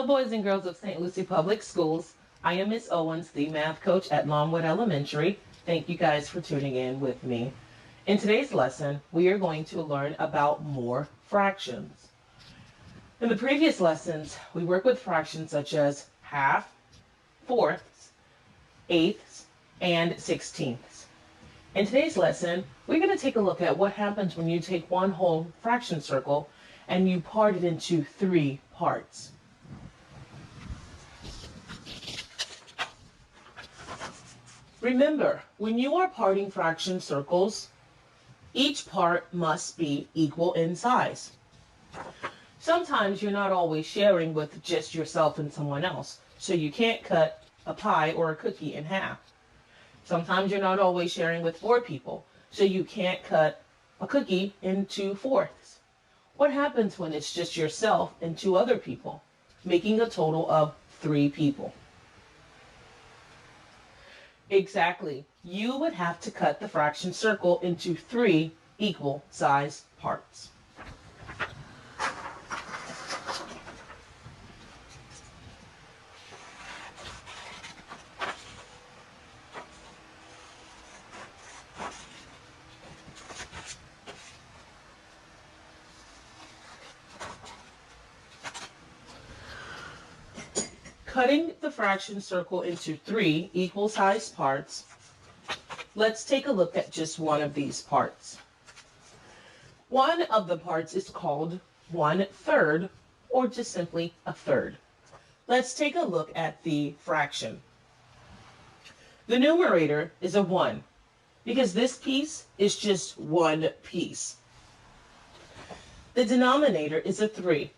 boys and girls of St. Lucie Public Schools. I am Miss Owens, the math coach at Longwood Elementary. Thank you guys for tuning in with me. In today's lesson, we are going to learn about more fractions. In the previous lessons, we worked with fractions such as half, fourths, eighths, and sixteenths. In today's lesson, we're going to take a look at what happens when you take one whole fraction circle and you part it into three parts. Remember, when you are parting fraction circles, each part must be equal in size. Sometimes you're not always sharing with just yourself and someone else, so you can't cut a pie or a cookie in half. Sometimes you're not always sharing with 4 people, so you can't cut a cookie into fourths. What happens when it's just yourself and 2 other people, making a total of 3 people? Exactly. You would have to cut the fraction circle into 3 equal size parts. Cutting the fraction circle into 3 equal sized parts, let's take a look at just one of these parts. One of the parts is called 1/3, or just simply a third. Let's take a look at the fraction. The numerator is a 1, because this piece is just one piece. The denominator is a 3,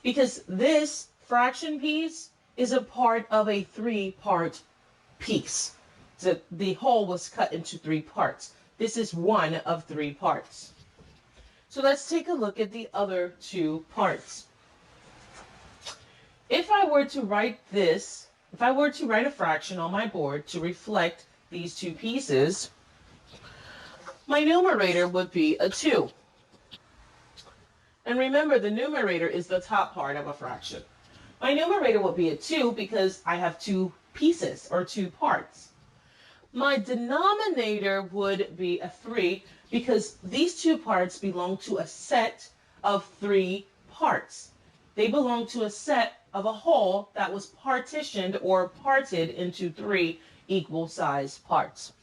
because this fraction piece is a part of a 3-part piece. So the whole was cut into 3 parts. This is one of 3 parts. So let's take a look at the other 2 parts. If I were to write a fraction on my board to reflect these 2 pieces, my numerator would be a 2. And remember, the numerator is the top part of a fraction. My numerator would be a 2 because I have 2 pieces or 2 parts. My denominator would be a 3 because these 2 parts belong to a set of 3 parts. They belong to a set of a whole that was partitioned or parted into 3 equal sized parts.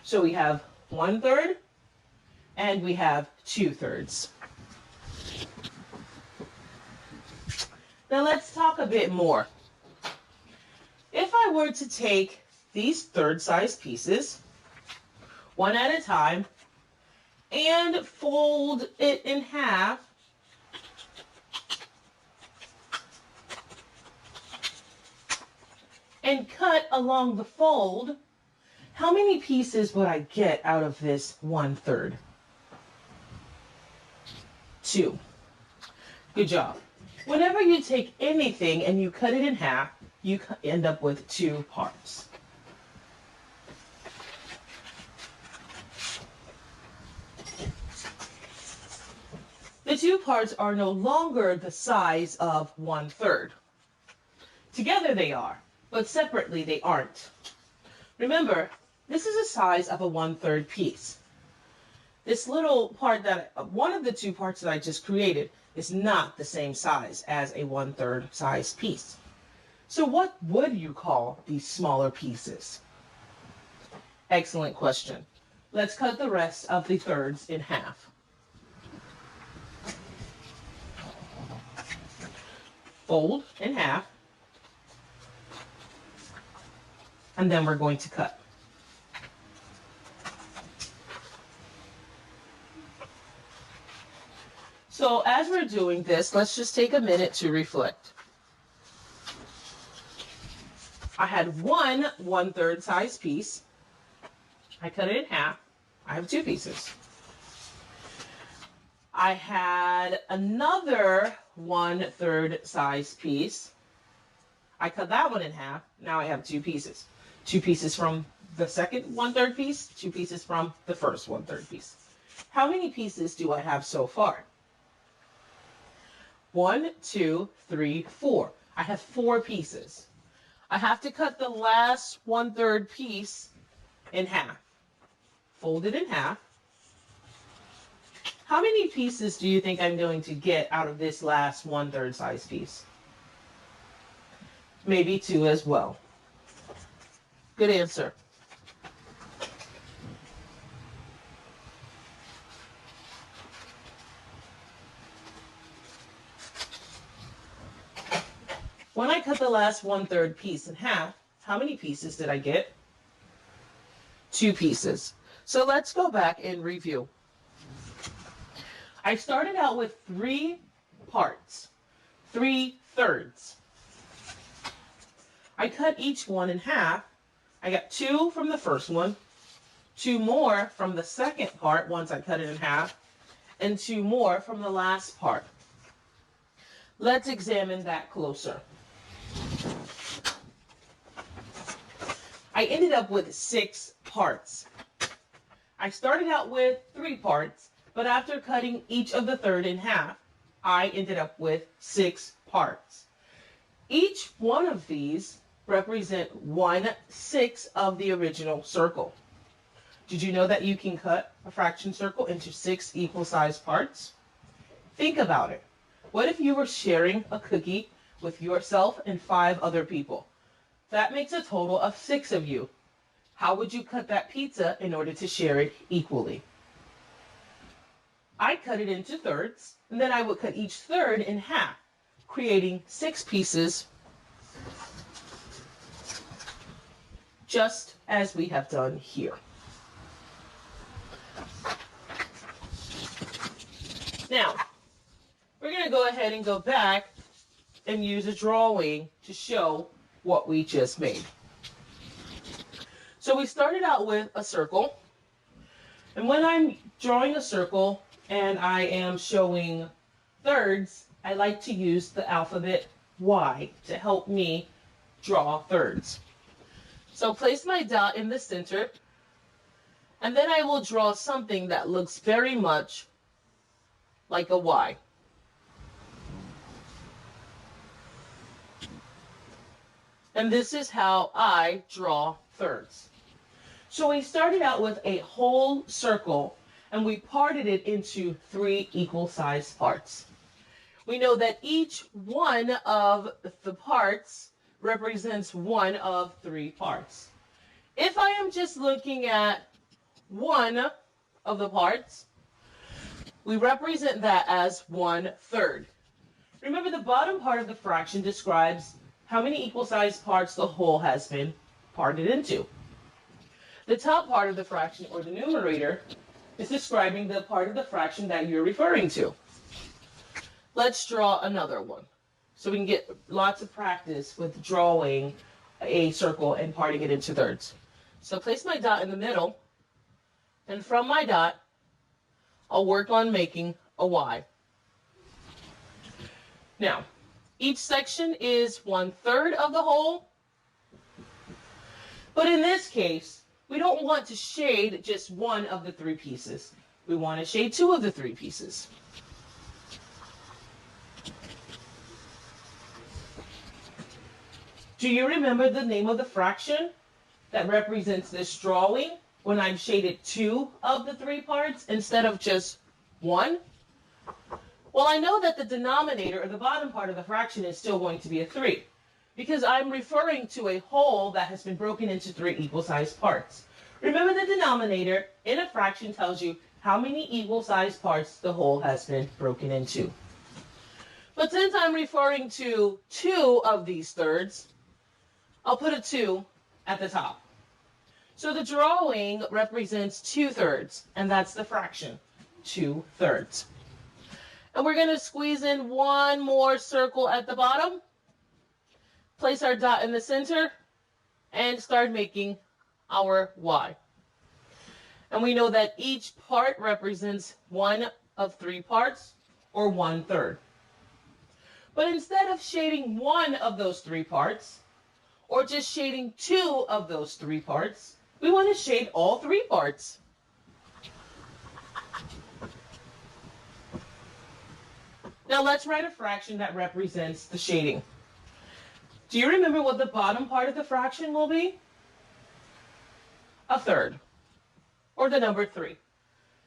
So we have 1/3 and we have 2/3. Now let's talk a bit more. If I were to take these third-sized pieces, one at a time, and fold it in half, and cut along the fold, how many pieces would I get out of this 1/3? 2. Good job. Whenever you take anything and you cut it in half, you end up with 2 parts. The 2 parts are no longer the size of 1/3. Together they are, but separately they aren't. Remember, this is the size of a 1/3 piece. This little part one of the 2 parts that I just created is not the same size as a 1/3 size piece. So what would you call these smaller pieces? Excellent question. Let's cut the rest of the thirds in half. Fold in half, and then we're going to cut. So as we're doing this, let's just take a minute to reflect. I had one 1/3 size piece. I cut it in half. I have 2 pieces. I had another 1/3 size piece. I cut that one in half. Now I have 2 pieces. 2 pieces from the second 1/3 piece, 2 pieces from the first 1/3 piece. How many pieces do I have so far? 1, 2, 3, 4. I have 4 pieces. I have to cut the last 1/3 piece in half. Fold it in half. How many pieces do you think I'm going to get out of this last 1/3 size piece? Maybe 2 as well. Good answer. When I cut the last 1/3 piece in half, how many pieces did I get? 2 pieces. So let's go back and review. I started out with 3 parts, 3/3. I cut each one in half. I got 2 from the first one, 2 more from the second part once I cut it in half, and 2 more from the last part. Let's examine that closer. I ended up with 6 parts. I started out with 3 parts, but after cutting each of the third in half, I ended up with 6 parts. Each one of these represent 1/6 of the original circle. Did you know that you can cut a fraction circle into 6 equal-sized parts? Think about it. What if you were sharing a cookie with yourself and 5 other people? That makes a total of 6 of you. How would you cut that pizza in order to share it equally? I cut it into thirds, and then I would cut each third in half, creating 6 pieces, just as we have done here. Now, we're going to go ahead and go back and use a drawing to show what we just made. So we started out with a circle, and when I'm drawing a circle and I am showing thirds, I like to use the alphabet Y to help me draw thirds. So place my dot in the center, and then I will draw something that looks very much like a Y. And this is how I draw thirds. So we started out with a whole circle, and we parted it into 3 equal-sized parts. We know that each one of the parts represents one of 3 parts. If I am just looking at one of the parts, we represent that as 1/3. Remember, the bottom part of the fraction describes how many equal-sized parts the whole has been parted into. The top part of the fraction, or the numerator, is describing the part of the fraction that you're referring to. Let's draw another one so we can get lots of practice with drawing a circle and parting it into thirds. So place my dot in the middle, and from my dot, I'll work on making a Y. Now, each section is 1/3 of the whole, but in this case, we don't want to shade just one of the 3 pieces. We want to shade 2 of the 3 pieces. Do you remember the name of the fraction that represents this drawing when I've shaded 2 of the 3 parts instead of just 1? Well, I know that the denominator, or the bottom part of the fraction, is still going to be a 3, because I'm referring to a whole that has been broken into 3 equal-sized parts. Remember, the denominator in a fraction tells you how many equal-sized parts the whole has been broken into. But since I'm referring to 2 of these thirds, I'll put a 2 at the top. So the drawing represents 2/3, and that's the fraction, 2/3. And we're going to squeeze in one more circle at the bottom, place our dot in the center, and start making our Y. And we know that each part represents one of 3 parts, or 1/3. But instead of shading one of those 3 parts, or just shading 2 of those 3 parts, we want to shade all 3 parts. Now let's write a fraction that represents the shading. Do you remember what the bottom part of the fraction will be? A third, or the number 3.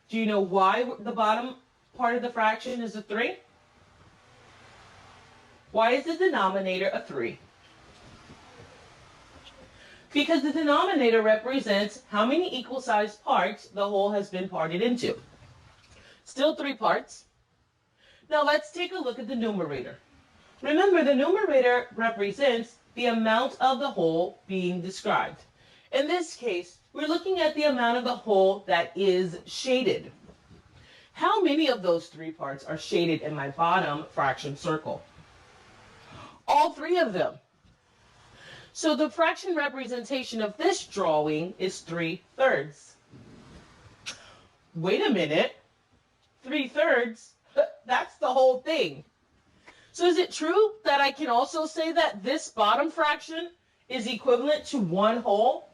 Do you know why the bottom part of the fraction is a 3? Why is the denominator a 3? Because the denominator represents how many equal-sized parts the whole has been parted into. Still 3 parts. Now let's take a look at the numerator. Remember, the numerator represents the amount of the whole being described. In this case, we're looking at the amount of the whole that is shaded. How many of those 3 parts are shaded in my bottom fraction circle? All 3 of them. So the fraction representation of this drawing is 3/3. Wait a minute. 3/3? That's the whole thing. So is it true that I can also say that this bottom fraction is equivalent to 1 whole?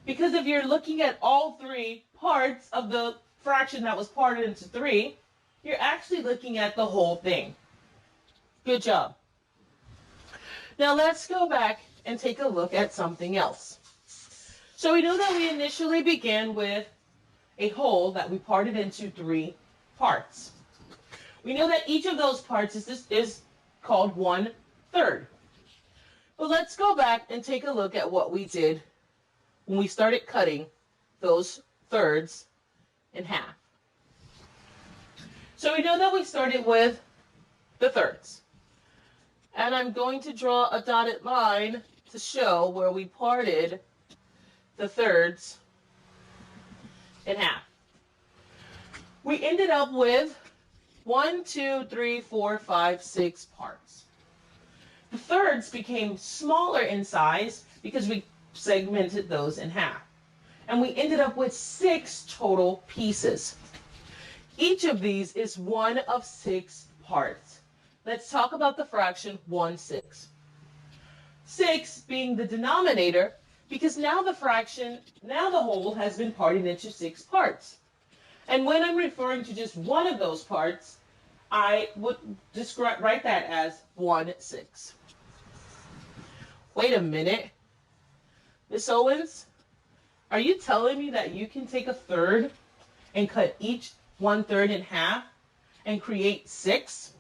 Because if you're looking at all 3 parts of the fraction that was parted into 3, you're actually looking at the whole thing. Good job. Now let's go back and take a look at something else. So we know that we initially began with a whole that we parted into 3 parts. We know that each of those parts is called 1/3. But let's go back and take a look at what we did when we started cutting those thirds in half. So we know that we started with the thirds. And I'm going to draw a dotted line to show where we parted the thirds in half. We ended up with 1, 2, 3, 4, 5, 6 parts. The thirds became smaller in size because we segmented those in half. And we ended up with 6 total pieces. Each of these is one of 6 parts. Let's talk about the fraction 1/6. 6 being the denominator, because now the whole has been parted into 6 parts. And when I'm referring to just one of those parts, I would write that as 1/6. Wait a minute. Miss Owens, are you telling me that you can take a third and cut each 1/3 in half and create 6?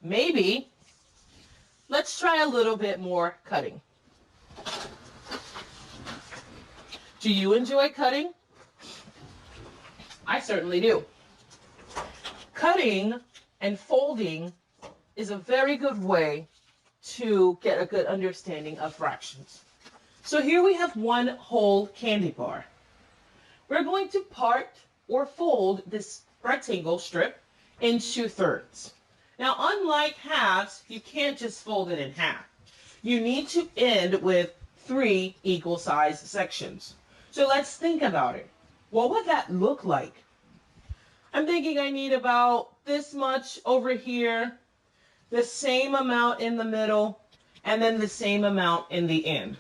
Maybe. Let's try a little bit more cutting. Do you enjoy cutting? I certainly do. Cutting and folding is a very good way to get a good understanding of fractions. So here we have one whole candy bar. We're going to part or fold this rectangle strip into thirds. Now, unlike halves, you can't just fold it in half. You need to end with 3 equal-sized sections. So let's think about it. What would that look like? I'm thinking I need about this much over here, the same amount in the middle, and then the same amount in the end.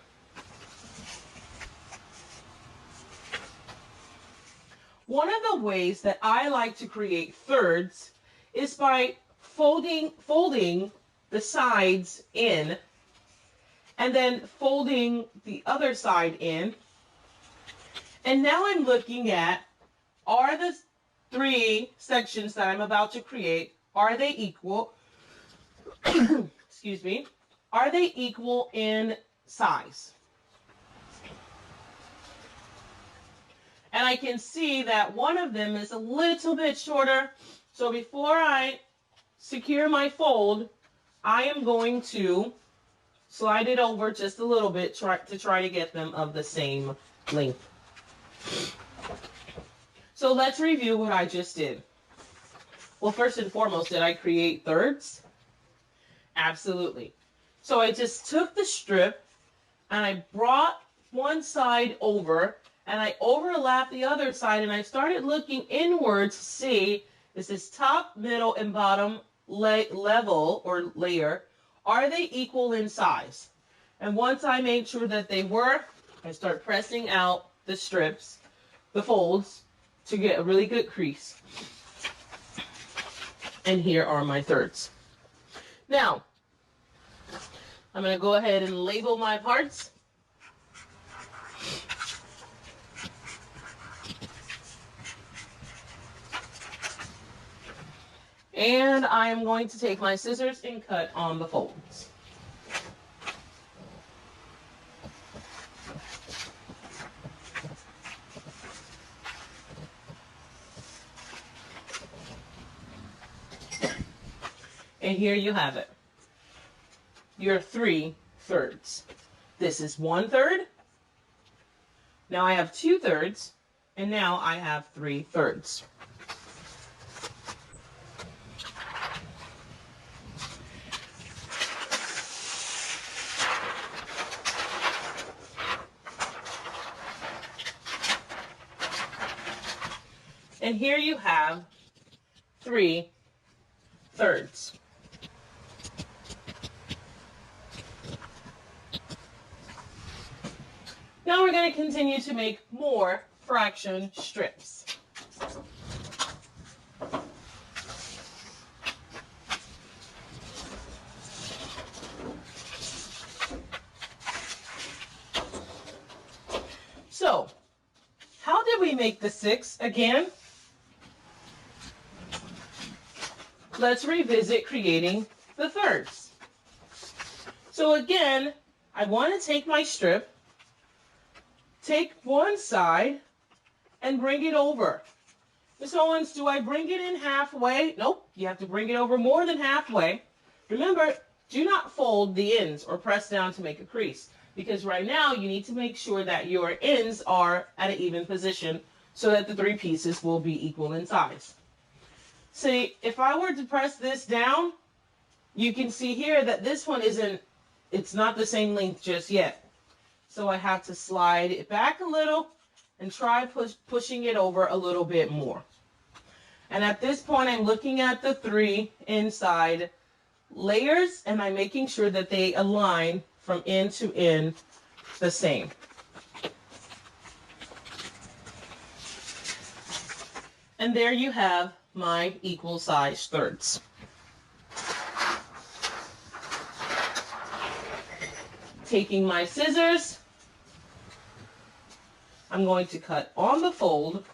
One of the ways that I like to create thirds is by folding the sides in, and then folding the other side in. And now I'm looking at, are the 3 sections that I'm about to create, are they equal? Excuse me. Are they equal in size? And I can see that one of them is a little bit shorter. So before I secure my fold, I am going to slide it over just a little bit to try to get them of the same length. So let's review what I just did. Well, first and foremost, did I create thirds? Absolutely. So I just took the strip and I brought one side over and I overlapped the other side and I started looking inwards to see, is this top, middle, and bottom level or layer, are they equal in size? And once I made sure that they were, I start pressing out the strips, the folds, to get a really good crease. And here are my thirds. Now, I'm going to go ahead and label my parts. And I am going to take my scissors and cut on the folds. And here you have it. Your 3/3. This is 1/3. Now I have 2/3. And now I have 3/3. And here you have 3/3. Now we're going to continue to make more fraction strips. So, how did we make the 6 again? Let's revisit creating the thirds. So again, I want to take my strip, take one side, and bring it over. Miss Owens, do I bring it in halfway? Nope, you have to bring it over more than halfway. Remember, do not fold the ends or press down to make a crease, because right now you need to make sure that your ends are at an even position so that the 3 pieces will be equal in size. See, if I were to press this down, you can see here that this one it's not the same length just yet. So I have to slide it back a little and try pushing it over a little bit more. And at this point, I'm looking at the 3 inside layers, and I'm making sure that they align from end to end the same. And there you have my equal size thirds. Taking my scissors, I'm going to cut on the fold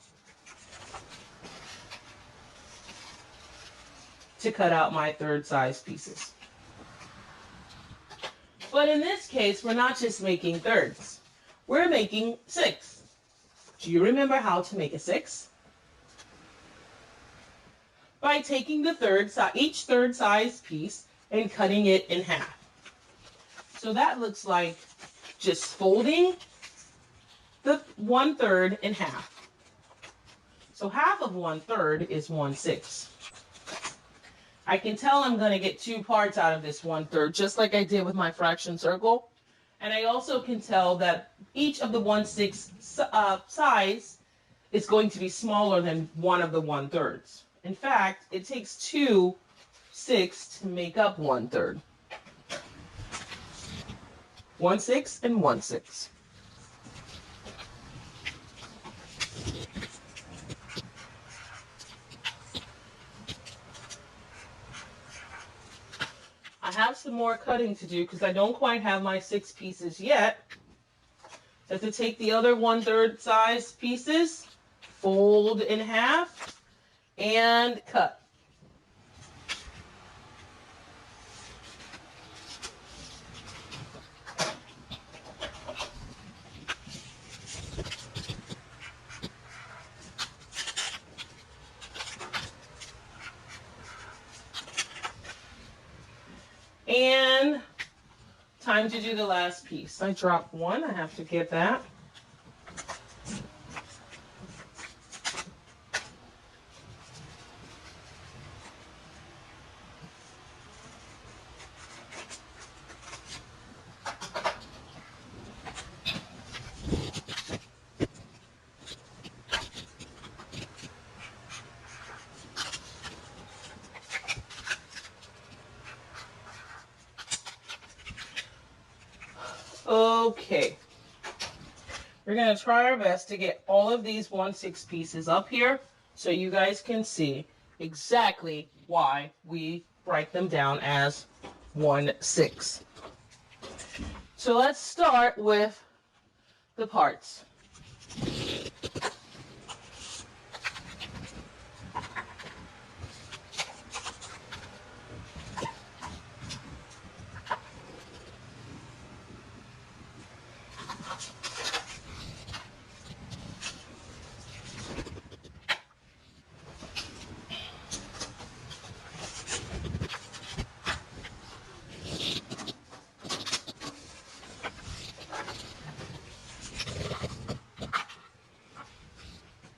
to cut out my third size pieces. But in this case, we're not just making thirds. We're making 6. Do you remember how to make a 6? By taking the each third size piece and cutting it in half. So that looks like just folding the 1/3 in half. So half of 1/3 is 1/6. I can tell I'm going to get 2 parts out of this 1/3, just like I did with my fraction circle. And I also can tell that each of the 1/6 size is going to be smaller than one of the 1/3. In fact, it takes 2 6 to make up 1/3. 1/6 and 1/6. I have some more cutting to do because I don't quite have my 6 pieces yet. I have to take the other 1/3 size pieces, fold in half, and cut. And time to do the last piece. I dropped one, I have to get that. Okay, we're going to try our best to get all of these 1/6 pieces up here so you guys can see exactly why we write them down as 1/6. So let's start with the parts.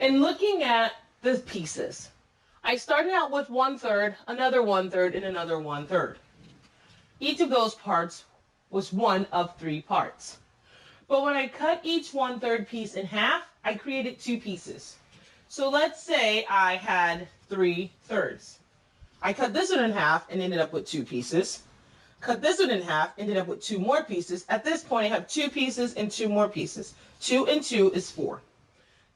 And looking at the pieces, I started out with 1/3, another 1/3, and another 1/3. Each of those parts was one of 3 parts. But when I cut each 1/3 piece in half, I created 2 pieces. So let's say I had 3/3. I cut this one in half and ended up with 2 pieces. Cut this one in half, ended up with 2 more pieces. At this point, I have 2 pieces and 2 more pieces. 2 and 2 is 4.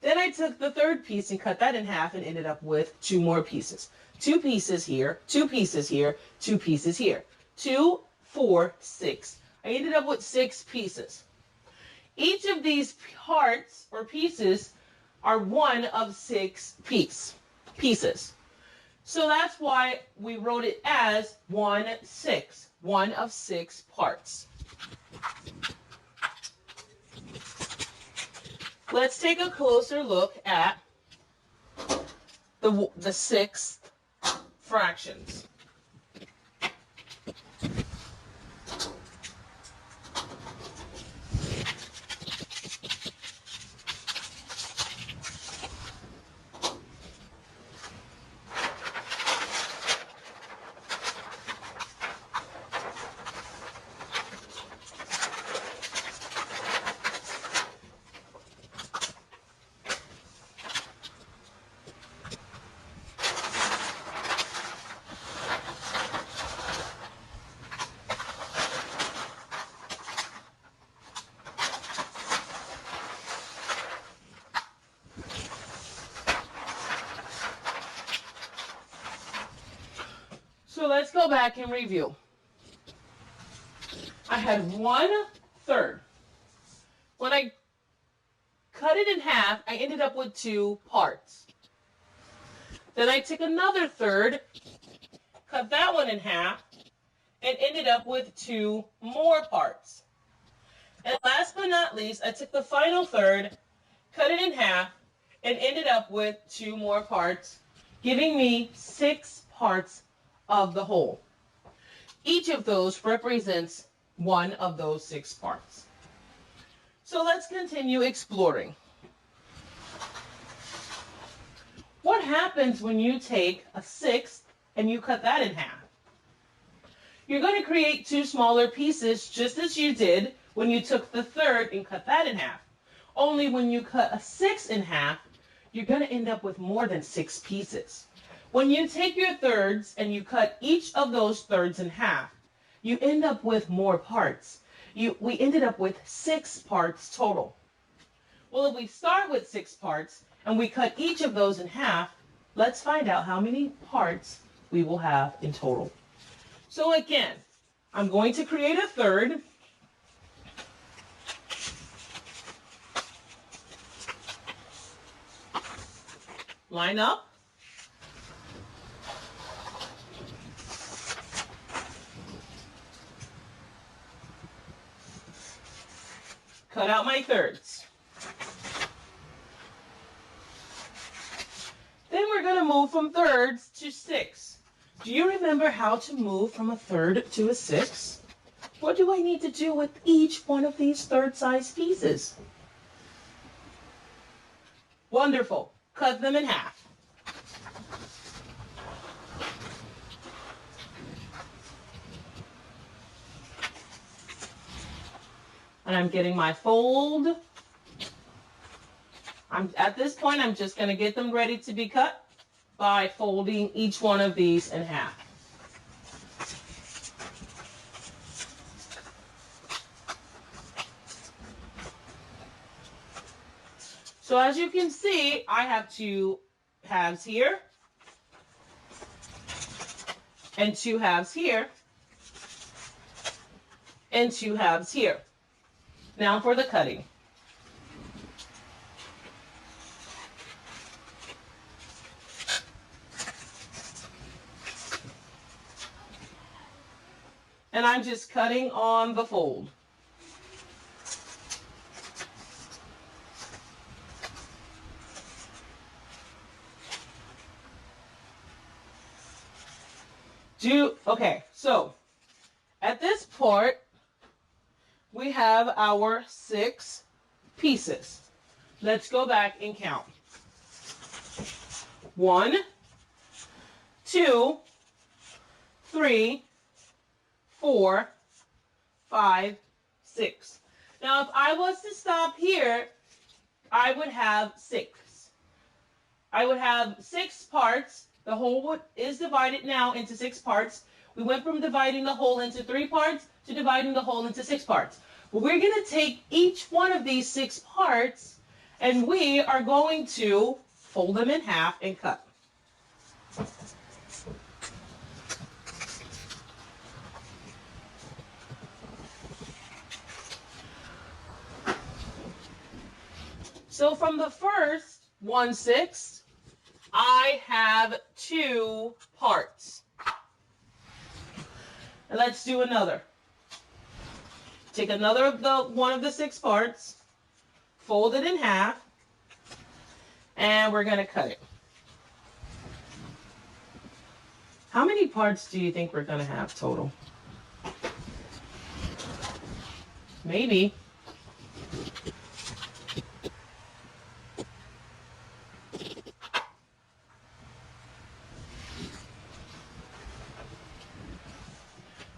Then I took the 3rd piece and cut that in half and ended up with 2 more pieces. 2 pieces here, 2 pieces here, 2 pieces here. 2, 4, 6. I ended up with 6 pieces. Each of these parts or pieces are one of 6 pieces. So that's why we wrote it as 1/6, one of 6 parts. Let's take a closer look at the 6 fractions. So let's go back and review. I had 1/3. When I cut it in half, I ended up with 2 parts. Then I took another 1/3, cut that one in half, and ended up with 2 more parts. And last but not least, I took the final 1/3, cut it in half, and ended up with 2 more parts, giving me 6 parts of the whole. Each of those represents one of those 6 parts. So let's continue exploring. What happens when you take a 1/6 and you cut that in half? You're going to create 2 smaller pieces just as you did when you took the 1/3 and cut that in half. Only when you cut a 6 in half, you're going to end up with more than 6 pieces. When you take your 1/3s and you cut each of those 1/3s in half, you end up with more parts. We ended up with 6 parts total. Well, if we start with 6 parts and we cut each of those in half, let's find out how many parts we will have in total. So again, I'm going to create a 1/3. Line up. Cut out my 1/3s. Then we're going to move from 1/3s to 6. Do you remember how to move from a 1/3 to a 6? What do I need to do with each one of these 1/3 size pieces? Wonderful. Cut them in half. And I'm getting my fold. At this point, I'm just going to get them ready to be cut by folding each one of these in half. So as you can see, I have 2 halves here and 2 halves here and 2 halves here. Now for the cutting. And I'm just cutting on the fold. Okay, so at this part, we have our 6 pieces. Let's go back and count. 1, 2, 3, 4, 5, 6. Now, if I was to stop here, I would have 6. I would have 6 parts. The whole is divided now into 6 parts. We went from dividing the whole into 3 parts to dividing the whole into 6 parts. But we're going to take each one of these 6 parts and we are going to fold them in half and cut. So from the first 1/6, I have 2 parts. And let's do another. Take another of one of the 6 parts, fold it in half, and we're going to cut it. How many parts do you think we're going to have total? Maybe.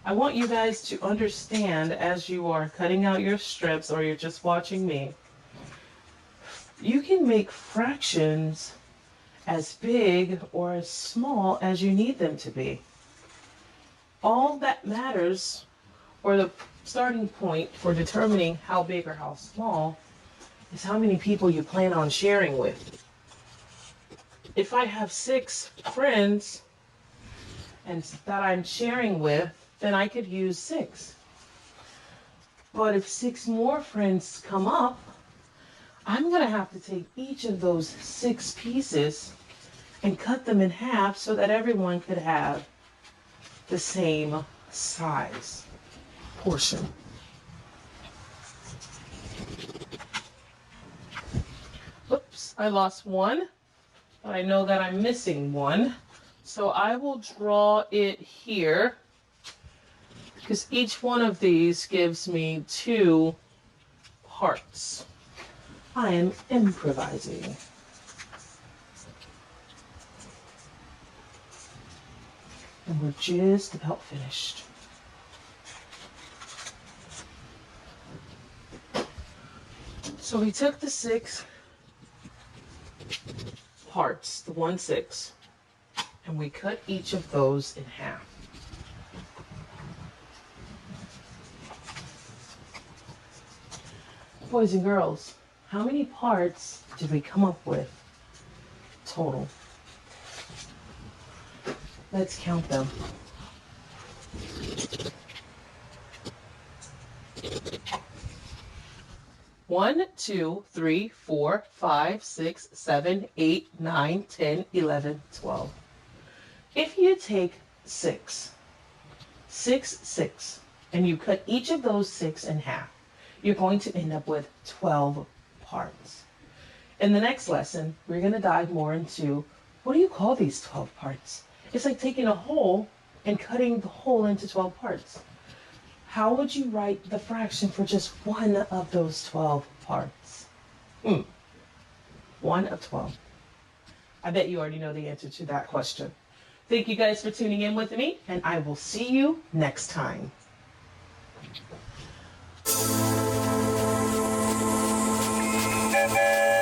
I want you guys to understand as you are cutting out your strips or you're just watching me, you can make fractions as big or as small as you need them to be. All that matters, or the starting point for determining how big or how small, is how many people you plan on sharing with. If I have 6 friends and that I'm sharing with, then I could use 6. But if 6 more friends come up, I'm going to have to take each of those 6 pieces and cut them in half so that everyone could have the same size portion. Oops, I lost one, but I know that I'm missing one. So I will draw it here, because each one of these gives me 2 parts. I am improvising. And we're just about finished. So we took the 6 parts, the 1/6, and we cut each of those in half. Boys and girls, how many parts did we come up with total? Let's count them. One, 2, 3, 4, 5, 6, 7, 8, 9, 10, 11, 12. If you take 6, 6, 6, and you cut each of those 6 in half, you're going to end up with 12 parts. In the next lesson, we're going to dive more into, what do you call these 12 parts? It's like taking a whole and cutting the whole into 12 parts. How would you write the fraction for just one of those 12 parts? 1 of 12. I bet you already know the answer to that question. Thank you guys for tuning in with me, and I will see you next time. Thank you.